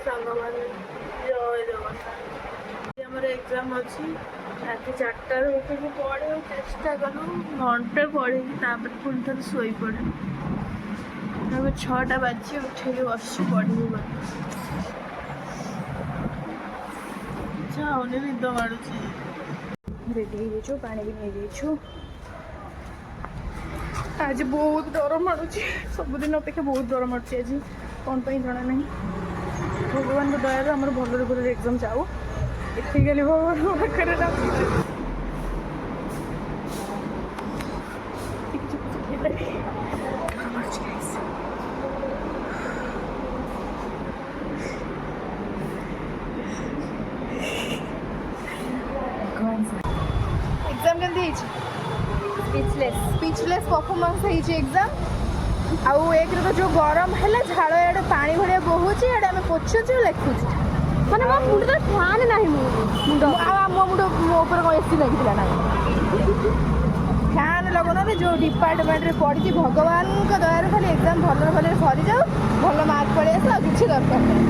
ସାଙ୍ଗମାନେ ଜୟ ଜଗନ୍ନାଥ। ଆମର ଏକ୍ଜାମ୍ ଅଛି ରାତି 4ଟାରୁ ଉଠିକି ପଢ଼ିବାକୁ ଚେଷ୍ଟା କଲୁ, ଘଣ୍ଟେ ପଢ଼ିକି ତାପରେ ପୁଣି ଥରେ ଶୋଇପଡ଼ିଲୁ। ଏବେ 6ଟା ବାଜି ଉଠିକି ବସିଛୁ ପଢ଼ିବୁ ବୋଲି। ଇଚ୍ଛା ହଉନି, ନିଦ ମାଡ଼ୁଛି। ରେଡ଼ି ହେଇଯାଇଛୁ, ପାଣି ବି ନେଇଯାଇଛୁ। ଆଜି ବହୁତ ଡର ମାଡ଼ୁଛି, ସବୁଦିନ ଅପେକ୍ଷା ବହୁତ ଡର ମାଡ଼ୁଛି ଆଜି, କ'ଣ ପାଇଁ ଜଣା ନାହିଁ। ଭଗବାନଙ୍କ ଦୟାରୁ ଆମର ଭଲରେ ଭଲରେ ଏକ୍ଜାମ୍ ଯାଉ, ଏତିକି ଖାଲି ଭଗବାନଙ୍କ ପାଖରେ ଡାକୁଛି। एग्जाम केमती ହେଇଛି? स्पीचलेस परफॉर्मेंस ହେଇଛି एग्जाम। आउ एक रे तो जो गरम हैला झाड़ एडे पानी भलिया बहुची एडे हम पोछुछु लेखुछु माने मो मुंड तो फैन नाही मुंड आ मो मुंड मो ऊपर को एसी लागिला ना फैन लगोना रे जो डिपार्टमेंट रे पड़ी भगवान को दया रे खाली एग्जाम भलो भलो सरी जाऊ भलो मार्क पड़े आस किछि दरकार नहीं।